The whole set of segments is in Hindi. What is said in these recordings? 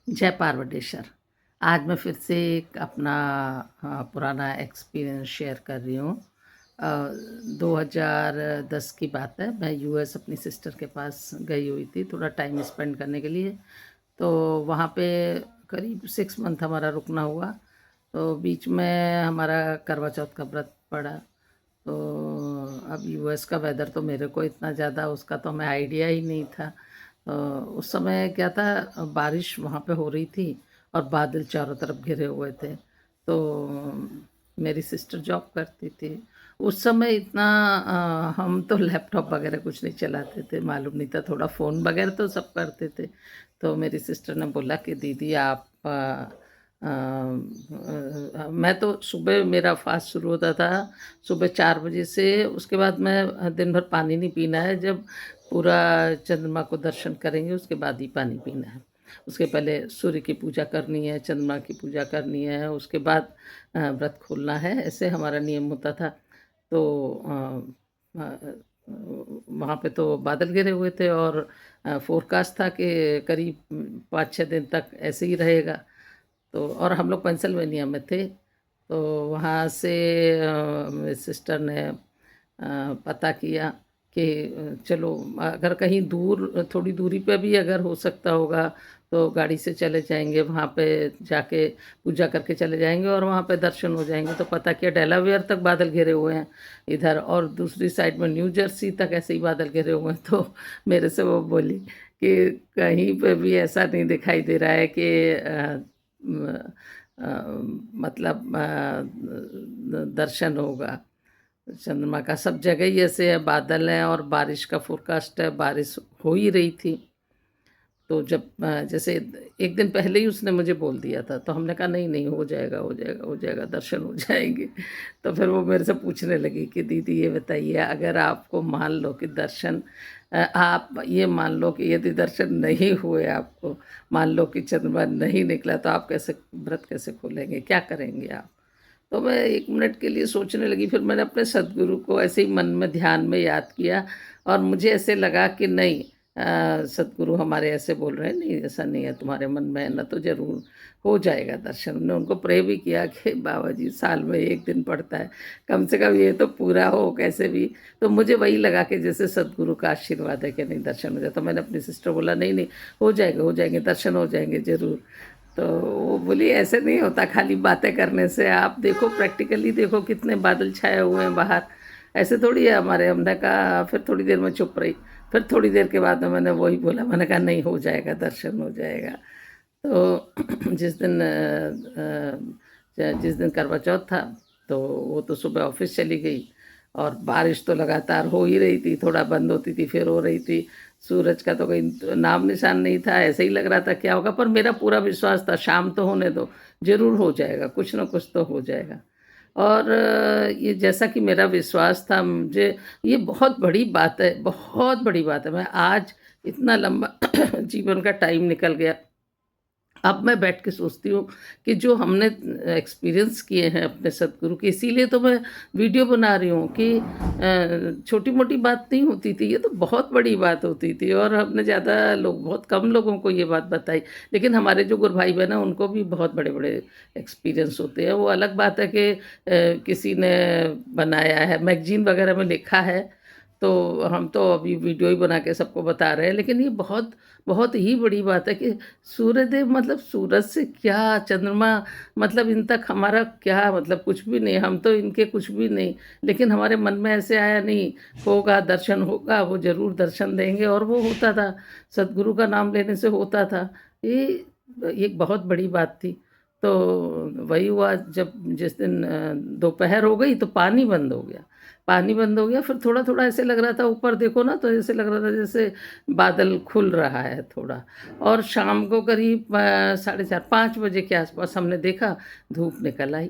जय पार्वटेश्वर। आज मैं फिर से एक अपना पुराना एक्सपीरियंस शेयर कर रही हूँ। 2010 की बात है। मैं यूएस अपनी सिस्टर के पास गई हुई थी थोड़ा टाइम स्पेंड करने के लिए। तो वहाँ पे करीब 6 मंथ हमारा रुकना हुआ। तो बीच में हमारा करवा चौथ का व्रत पड़ा। तो अब यूएस का वेदर तो मेरे को इतना ज़्यादा उसका तो हमें आइडिया ही नहीं था। उस समय क्या था, बारिश वहाँ पे हो रही थी और बादल चारों तरफ घिरे हुए थे। तो मेरी सिस्टर जॉब करती थी। उस समय इतना हम तो लैपटॉप वगैरह कुछ नहीं चलाते थे, मालूम नहीं था, थोड़ा फ़ोन वगैरह तो सब करते थे। तो मेरी सिस्टर ने बोला कि दीदी आप मैं तो सुबह मेरा फास्ट शुरू होता था सुबह 4 बजे से। उसके बाद मैं दिन भर पानी नहीं पीना है। जब पूरा चंद्रमा को दर्शन करेंगे उसके बाद ही पानी पीना है। उसके पहले सूर्य की पूजा करनी है, चंद्रमा की पूजा करनी है, उसके बाद व्रत खोलना है, ऐसे हमारा नियम होता था। तो वहाँ पे तो बादल घिरे हुए थे और फोरकास्ट था कि करीब 5-6 दिन तक ऐसे ही रहेगा। तो और हम लोग पेंसिल्वेनिया में थे। तो वहाँ से मेरी सिस्टर ने पता किया कि चलो अगर कहीं दूर थोड़ी दूरी पे भी अगर हो सकता होगा तो गाड़ी से चले जाएंगे, वहाँ पे जाके पूजा करके चले जाएंगे और वहाँ पे दर्शन हो जाएंगे। तो पता किया डेलावेयर तक बादल घिरे हुए हैं इधर, और दूसरी साइड में न्यू जर्सी तक ऐसे ही बादल घिरे हुए हैं। तो मेरे से वो बोली कि कहीं पे भी ऐसा नहीं दिखाई दे रहा है कि मतलब दर्शन होगा चंद्रमा का। सब जगह ही ऐसे है, बादल हैं और बारिश का फोरकास्ट है, बारिश हो ही रही थी। तो जब जैसे एक दिन पहले ही उसने मुझे बोल दिया था, तो हमने कहा नहीं नहीं, हो जाएगा हो जाएगा हो जाएगा, दर्शन हो जाएंगे। तो फिर वो मेरे से पूछने लगी कि दीदी ये बताइए, अगर आपको मान लो कि दर्शन आप ये मान लो कि यदि दर्शन नहीं हुए आपको, मान लो कि चंद्रमा नहीं निकला, तो आप कैसे व्रत कैसे खोलेंगे, क्या करेंगे आप? तो मैं 1 मिनट के लिए सोचने लगी। फिर मैंने अपने सदगुरु को ऐसे ही मन में ध्यान में याद किया और मुझे ऐसे लगा कि नहीं, सदगुरु हमारे ऐसे बोल रहे हैं, नहीं ऐसा नहीं है, तुम्हारे मन में है ना, तो ज़रूर हो जाएगा दर्शन। मैंने उनको प्रे भी किया कि बाबा जी साल में एक दिन पड़ता है, कम से कम ये तो पूरा हो कैसे भी। तो मुझे वही लगा कि जैसे सदगुरु का आशीर्वाद है कि नहीं दर्शन हो जाए। तो मैंने अपनी सिस्टर बोला नहीं नहीं, हो जाएंगे दर्शन हो जाएंगे ज़रूर। तो वो बोली ऐसे नहीं होता खाली बातें करने से, आप देखो प्रैक्टिकली देखो कितने बादल छाए हुए हैं बाहर, ऐसे थोड़ी है हमारे। हमने कहा, फिर थोड़ी देर में चुप रही। फिर थोड़ी देर के बाद में मैंने वही बोला, मैंने कहा नहीं, हो जाएगा दर्शन हो जाएगा। तो जिस दिन करवा चौथ था, तो वो तो सुबह ऑफिस चली गई और बारिश तो लगातार हो ही रही थी, थोड़ा बंद होती थी फिर हो रही थी। सूरज का तो कोई नाम निशान नहीं था, ऐसे ही लग रहा था क्या होगा। पर मेरा पूरा विश्वास था शाम तो होने दो, ज़रूर हो जाएगा, कुछ ना कुछ तो हो जाएगा। और ये जैसा कि मेरा विश्वास था, मुझे ये बहुत बड़ी बात है, बहुत बड़ी बात है। मैं आज इतना लंबा जीवन का टाइम निकल गया, अब मैं बैठ के सोचती हूँ कि जो हमने एक्सपीरियंस किए हैं अपने सदगुरु के, इसीलिए तो मैं वीडियो बना रही हूँ कि छोटी मोटी बात नहीं होती थी, ये तो बहुत बड़ी बात होती थी। और हमने ज़्यादा लोग, बहुत कम लोगों को ये बात बताई। लेकिन हमारे जो गुरु भाई बहन हैं उनको भी बहुत बड़े बड़े एक्सपीरियंस होते हैं। वो अलग बात है कि किसी ने बनाया है, मैगजीन वगैरह में लिखा है, तो हम तो अभी वीडियो ही बना के सबको बता रहे हैं। लेकिन ये बहुत बहुत ही बड़ी बात है कि सूर्यदेव मतलब सूरज से क्या, चंद्रमा मतलब इन तक हमारा क्या मतलब, कुछ भी नहीं, हम तो इनके कुछ भी नहीं। लेकिन हमारे मन में ऐसे आया नहीं, होगा दर्शन होगा, वो ज़रूर दर्शन देंगे, और वो होता था। सदगुरु का नाम लेने से होता था। ये एक बहुत बड़ी बात थी। तो वही हुआ, जब जिस दिन दोपहर हो गई तो पानी बंद हो गया। पानी बंद हो गया, फिर थोड़ा-थोड़ा ऐसे लग रहा था, ऊपर देखो ना तो ऐसे लग रहा था जैसे बादल खुल रहा है थोड़ा। और शाम को करीब 4:30-5 बजे के आसपास हमने देखा धूप निकल आई।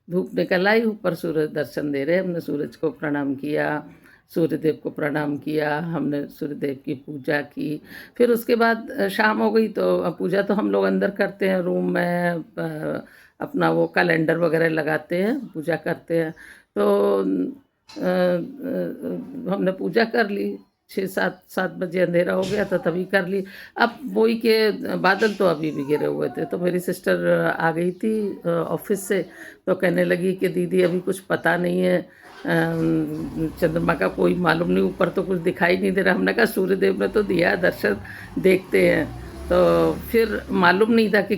धूप निकल आई, ऊपर सूरज दर्शन दे रहे। हमने सूरज को प्रणाम किया, सूर्यदेव को प्रणाम किया, हमने सूर्यदेव की पूजा की। फिर उसके बाद शाम हो गई तो पूजा तो हम लोग अंदर करते हैं रूम में, अपना वो कैलेंडर वगैरह लगाते हैं, पूजा करते हैं। तो हमने पूजा कर ली। 6-7 बजे अंधेरा हो गया था तभी कर ली। अब वही के बादल तो अभी भी घिरे हुए थे, तो मेरी सिस्टर आ गई थी ऑफिस से, तो कहने लगी कि दीदी अभी कुछ पता नहीं है, चंद्रमा का कोई मालूम नहीं, ऊपर तो कुछ दिखाई नहीं दे रहा। हमने कहा सूर्यदेव ने तो दिया दर्शन, देखते हैं। तो फिर मालूम नहीं था कि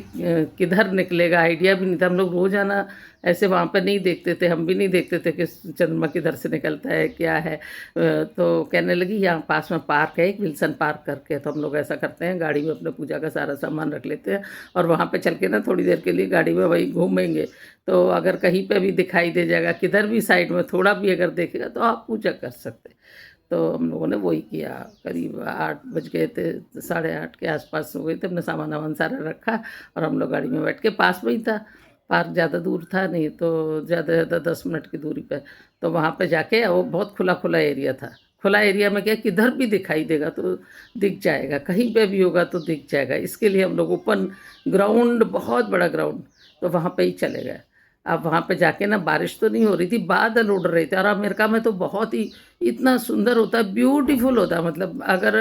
किधर निकलेगा, आइडिया भी नहीं था। हम लोग रोज़ाना ऐसे वहाँ पे नहीं देखते थे, हम भी नहीं देखते थे कि चंद्रमा किधर से निकलता है क्या है। तो कहने लगी यहाँ पास में पार्क है एक, विल्सन पार्क करके, तो हम लोग ऐसा करते हैं गाड़ी में अपने पूजा का सारा सामान रख लेते हैं और वहाँ पे चल के ना थोड़ी देर के लिए गाड़ी में वही घूमेंगे। तो अगर कहीं पे भी दिखाई दे जाएगा, किधर भी साइड में थोड़ा भी अगर देखेगा तो आप पूजा कर सकते। तो हम लोगों ने वही किया। करीब 8 बज गए थे, 8:30 के आसपास हो गए थे। अपने सामान वामान सारा रखा और हम लोग गाड़ी में बैठ के, पास में ही था पार्क, ज़्यादा दूर था नहीं, तो ज़्यादा से ज़्यादा 10 मिनट की दूरी पे। तो वहाँ पे जाके, वो बहुत खुला खुला एरिया था। खुला एरिया में क्या, किधर भी दिखाई देगा तो दिख जाएगा, कहीं पे भी होगा तो दिख जाएगा। इसके लिए हम लोग ओपन ग्राउंड, बहुत बड़ा ग्राउंड, तो वहाँ पे ही चले गए। अब वहाँ पे जाके ना बारिश तो नहीं हो रही थी, बादल उड़ रहे थे। और अमेरिका में तो बहुत ही इतना सुंदर होता है, ब्यूटीफुल होता है। मतलब अगर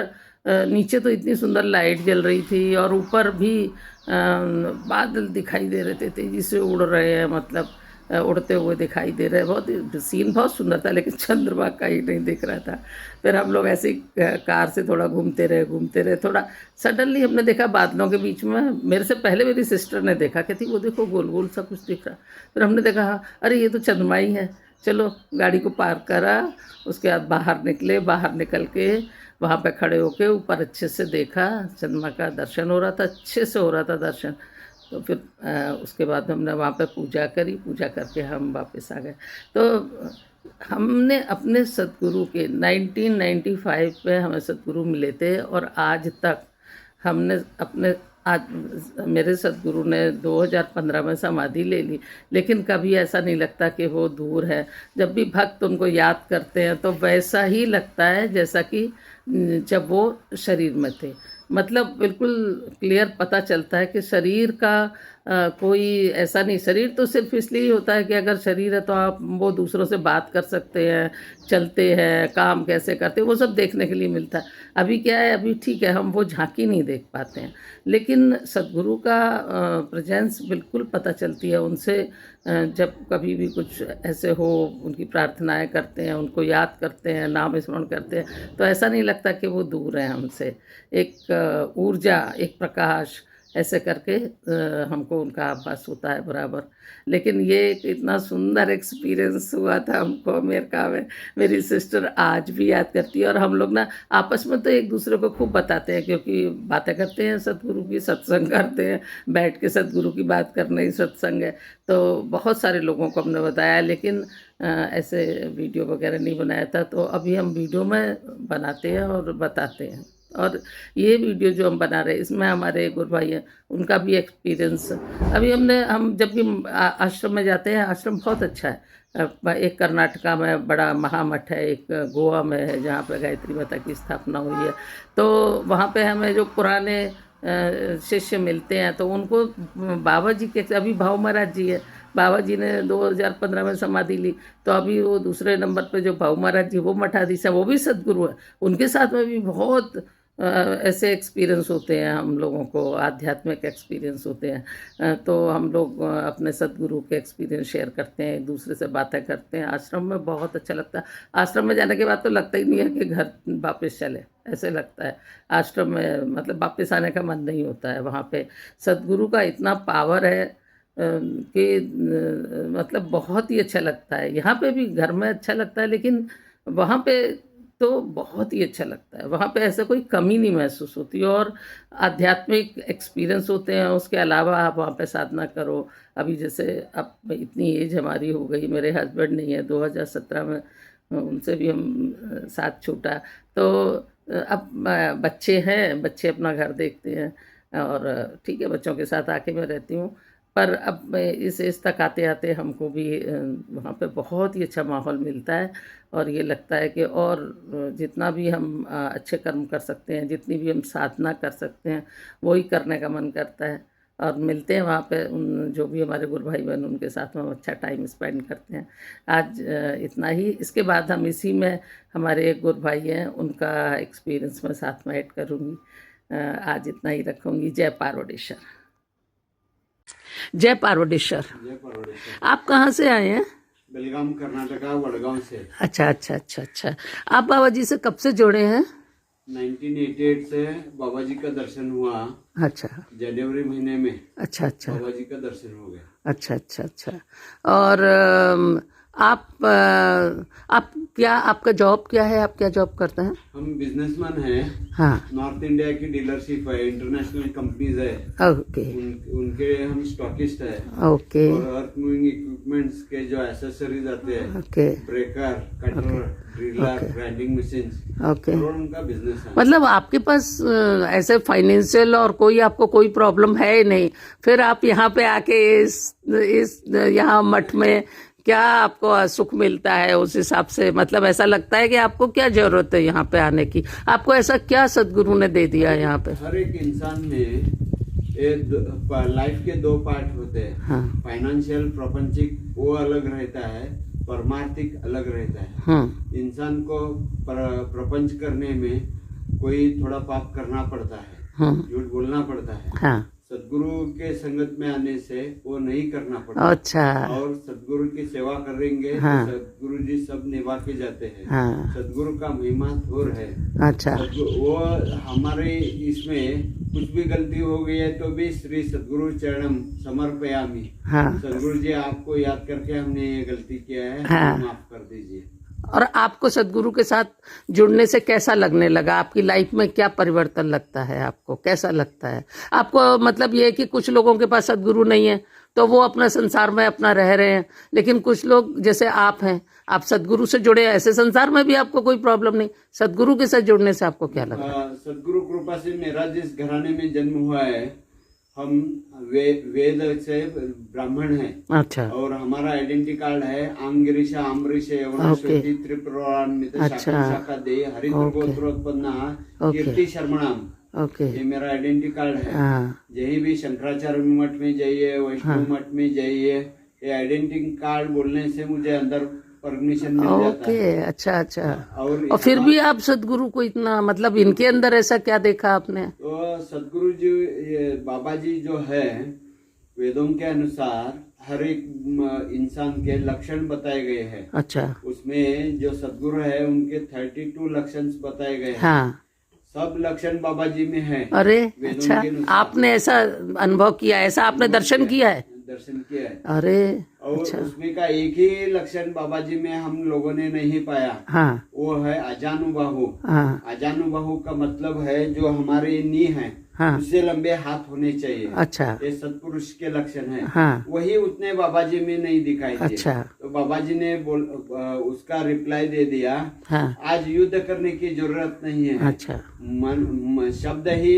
नीचे तो इतनी सुंदर लाइट जल रही थी और ऊपर भी बादल दिखाई दे रहे थे, तेजी से उड़ रहे हैं, मतलब उड़ते हुए दिखाई दे रहे हैं। बहुत सीन बहुत सुंदर था, लेकिन चंद्रमा का ही नहीं दिख रहा था। फिर हम लोग ऐसे ही कार से थोड़ा घूमते रहे। थोड़ा सडनली हमने देखा बादलों के बीच में, मेरे से पहले मेरी सिस्टर ने देखा, कहती वो देखो गोल गोल सा कुछ दिख रहा। फिर हमने देखा, हाँ अरे ये तो चंद्रमा ही है। चलो गाड़ी को पार्क करा, उसके बाद बाहर निकले। बाहर निकल के वहाँ पे खड़े होके ऊपर अच्छे से देखा, चंद्रमा का दर्शन हो रहा था, अच्छे से हो रहा था दर्शन। तो फिर उसके बाद हमने वहाँ पे पूजा करी, पूजा करके हम वापस आ गए। तो हमने अपने सदगुरु के 1995 पे हमें सदगुरु मिले थे, और आज तक हमने अपने, आज मेरे सदगुरु ने 2015 में समाधि ले ली, लेकिन कभी ऐसा नहीं लगता कि वो दूर है। जब भी भक्त उनको याद करते हैं तो वैसा ही लगता है जैसा कि जब वो शरीर में थे। मतलब बिल्कुल क्लियर पता चलता है कि शरीर का कोई ऐसा नहीं। शरीर तो सिर्फ इसलिए ही होता है कि अगर शरीर है तो आप वो दूसरों से बात कर सकते हैं, चलते हैं, काम कैसे करते हैं, वो सब देखने के लिए मिलता है। अभी क्या है, अभी ठीक है हम वो झांकी नहीं देख पाते हैं, लेकिन सदगुरु का प्रेजेंस बिल्कुल पता चलती है उनसे। जब कभी भी कुछ ऐसे हो, उनकी प्रार्थनाएं करते हैं, उनको याद करते हैं, नाम स्मरण करते हैं, तो ऐसा नहीं लगता कि वो दूर हैं हमसे। एक ऊर्जा, एक प्रकाश, ऐसे करके हमको उनका आभास होता है बराबर। लेकिन ये एक इतना सुंदर एक्सपीरियंस हुआ था हमको अमेरिका में। मेरी सिस्टर आज भी याद करती है, और हम लोग ना आपस में तो एक दूसरे को खूब बताते हैं, क्योंकि बातें करते हैं सतगुरु की, सत्संग करते हैं, बैठ के सतगुरु की बात करना ही सत्संग है। तो बहुत सारे लोगों को हमने बताया, लेकिन ऐसे वीडियो वगैरह नहीं बनाया था। तो अभी हम वीडियो में बनाते हैं और बताते हैं। और ये वीडियो जो हम बना रहे हैं, इसमें हमारे गुरु भाई हैं, उनका भी एक्सपीरियंस। अभी हम जब भी आश्रम में जाते हैं, आश्रम बहुत अच्छा है। एक कर्नाटका में बड़ा महामठ है, एक गोवा में है जहाँ पे गायत्री माता की स्थापना हुई है। तो वहाँ पे हमें जो पुराने शिष्य मिलते हैं, तो उनको बाबा जी के, अभी भाव महाराज जी है, बाबा जी ने 2015 में समाधि ली, तो अभी वो दूसरे नंबर पे जो भाऊ महाराज जी, वो मठाधीश है, वो भी सदगुरु है। उनके साथ में भी बहुत ऐसे एक्सपीरियंस होते हैं हम लोगों को, आध्यात्मिक एक्सपीरियंस होते हैं। तो हम लोग अपने सदगुरु के एक्सपीरियंस शेयर करते हैं, एक दूसरे से बातें करते हैं। आश्रम में बहुत अच्छा लगता है। आश्रम में जाने के बाद तो लगता ही नहीं है कि घर वापस चले, ऐसे लगता है। आश्रम में मतलब वापस आने का मन नहीं होता है। वहाँ पे सदगुरु का इतना पावर है कि मतलब बहुत ही अच्छा लगता है। यहाँ पे भी घर में अच्छा लगता है, लेकिन वहाँ पे तो बहुत ही अच्छा लगता है। वहाँ पे ऐसा कोई कमी नहीं महसूस होती, और आध्यात्मिक एक्सपीरियंस होते हैं। उसके अलावा आप वहाँ पे साधना करो। अभी जैसे अब इतनी एज हमारी हो गई, मेरे हस्बैंड नहीं है, 2017 में उनसे भी हम साथ छूटा। तो अब बच्चे हैं, बच्चे अपना घर देखते हैं, और ठीक है बच्चों के साथ आके मैं रहती हूँ। पर अब मैं इस एज तक आते आते हमको भी वहाँ पे बहुत ही अच्छा माहौल मिलता है। और ये लगता है कि और जितना भी हम अच्छे कर्म कर सकते हैं, जितनी भी हम साधना कर सकते हैं, वही करने का मन करता है। और मिलते हैं वहाँ पे। उन जो भी हमारे गुरु भाई बहन उनके साथ में हम अच्छा टाइम स्पेंड करते हैं। आज इतना ही। इसके बाद हम इसी में हमारे एक गुरु भाई हैं, उनका एक्सपीरियंस मैं साथ में ऐड करूँगी। आज इतना ही रखूँगी। जय पार्वतीश्वर। जय पार्वतीश्वर। आप कहाँ से आए हैं? बेलगाम कर्नाटका, वडगांव से। अच्छा। आप बाबा जी से कब से जुड़े हैं? 1988 से बाबा जी का दर्शन हुआ। अच्छा। जनवरी महीने में अच्छा। बाबा जी का दर्शन हो गया। अच्छा। और आप क्या, आपका जॉब क्या है? आप क्या जॉब करते हैं? हम बिजनेसमैन हैं। हाँ। नॉर्थ इंडिया की डीलरशिप है, इंटरनेशनल कंपनीज है। ओके। उनके हम स्टॉकिस्ट है। ओके। और अर्थ मूविंग इक्विपमेंट्स के जो एसेसरीज आते हैं, okay. Breaker, cutter, driller, grinding machine, okay. और उनका बिजनेस है। मतलब आपके पास ऐसे फाइनेंशियल और कोई आपको कोई प्रॉब्लम है ही नहीं, फिर आप यहाँ पे आके इस यहाँ मठ में क्या आपको सुख मिलता है उस हिसाब से? मतलब ऐसा लगता है कि आपको क्या जरूरत है यहाँ पे आने की? आपको ऐसा क्या सदगुरु ने दे दिया यहाँ पे? हर एक इंसान में लाइफ के दो पार्ट होते हैं। हाँ। फाइनेंशियल, प्रापंचिक वो अलग रहता है, परमार्थिक अलग रहता है। हाँ। इंसान को प्रपंच करने में कोई थोड़ा पाप करना पड़ता है, हाँ। झूठ बोलना पड़ता है। हाँ। सदगुरु के संगत में आने से वो नहीं करना पड़ता। अच्छा। और सदगुरु की सेवा करेंगे हाँ। तो सदगुरु जी सब निभा के जाते हैं। हाँ। सदगुरु का महिमा थोर है। अच्छा। वो हमारे इसमें कुछ भी गलती हो गई है तो भी श्री सदगुरु चरणम समर्पयामि। हाँ। सदगुरु जी आपको याद करके हमने ये गलती किया है, हाँ। माफ कर दीजिए। और आपको सदगुरु के साथ जुड़ने से कैसा लगने लगा? आपकी लाइफ में क्या परिवर्तन लगता है आपको? कैसा लगता है आपको? मतलब ये है कि कुछ लोगों के पास सदगुरु नहीं है तो वो अपना संसार में अपना रह रहे हैं, लेकिन कुछ लोग जैसे आप हैं, आप सदगुरु से जुड़े, ऐसे संसार में भी आपको कोई प्रॉब्लम नहीं। सदगुरु के साथ जुड़ने से आपको क्या लगा? सदगुरु कृपा से मेरा जिस घराने में जन्म हुआ है, हम वेद से ब्राह्मण हैं। अच्छा। और हमारा आइडेंटिटी कार्ड है आंगिरीशा अम्बरीश यवनश्वती त्रिपुरान्वित शाखा दे हरिद्र गोत्रोत्पन्ना कीर्ति शर्मणाम। ओके। ये मेरा आइडेंटिटी कार्ड है। हाँ। यही भी शंकराचार्य मठ में जाइए, वैष्णव मठ में जाइए, ये आइडेंटिटी कार्ड बोलने से मुझे अंदर परमिशन मिल जाता है। अच्छा। और फिर भी आप सदगुरु को इतना, मतलब इनके अंदर ऐसा क्या देखा आपने? तो सदगुरु जी, ये बाबा जी जो है, वेदों के अनुसार हर एक इंसान के लक्षण बताए गए हैं। अच्छा। उसमें जो सदगुरु है उनके 32 लक्षण बताए गए हैं। हाँ। सब लक्षण बाबा जी में है। अरे अच्छा, आपने ऐसा अनुभव किया, ऐसा आपने दर्शन किया है? दर्शन किया है। अरे और अच्छा। उसमें का एक ही लक्षण बाबा जी में हम लोगों ने नहीं पाया। हाँ। वो है अजानुबाहु। हाँ। अजानुबाहु का मतलब है जो हमारे नी है, हाँ। उससे लंबे हाथ होने चाहिए। अच्छा। ये सत्पुरुष के लक्षण है। हाँ। वही उतने बाबा जी में नहीं दिखाई दिए। अच्छा। तो बाबा जी ने उसका रिप्लाई दे दिया। हाँ। आज युद्ध करने की जरूरत नहीं है। अच्छा। शब्द ही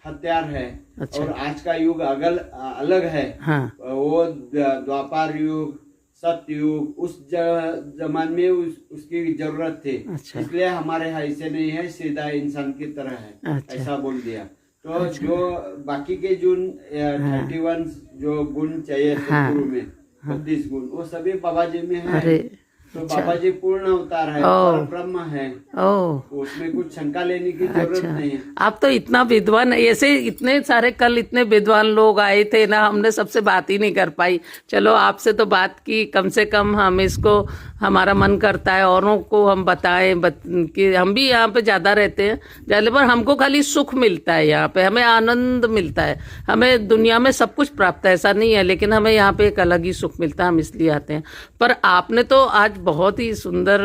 हथियार है। अच्छा। और आज का युग अलग है। हाँ। वो द्वापर युग, सत्य युग, उस जमाने में उसकी जरूरत थी। अच्छा। इसलिए हमारे यहाँ ऐसे नहीं है, सीधा इंसान की तरह है। अच्छा। ऐसा बोल दिया। तो जो बाकी के जो 31 जो गुण चाहिए सदगुरु में, 32 गुण, वो सभी बाबा जी में है। अरे तो बाबा जी पूर्ण अवतार है, ब्रह्म है। उसमें कुछ शंका लेने की जरूरत नहीं है। आप तो इतना विद्वान है, ऐसे इतने सारे कल इतने विद्वान लोग आए थे ना, हमने सबसे बात ही नहीं कर पाई। चलो आपसे तो बात की, कम से कम हम इसको, हमारा मन करता है औरों को हम बताएं कि हम भी यहाँ पे ज्यादा रहते हैं ज्यादा, पर हमको खाली सुख मिलता है यहाँ पे, हमें आनंद मिलता है। हमें दुनिया में सब कुछ प्राप्त है ऐसा नहीं है, लेकिन हमें यहाँ पे एक अलग ही सुख मिलता है, हम इसलिए आते हैं। पर आपने तो आज बहुत ही सुंदर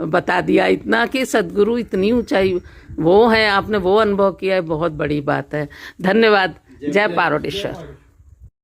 बता दिया, इतना कि सदगुरु इतनी ऊंचाई वो है, आपने वो अनुभव किया है, बहुत बड़ी बात है। धन्यवाद। जय पार्वतीश्वर।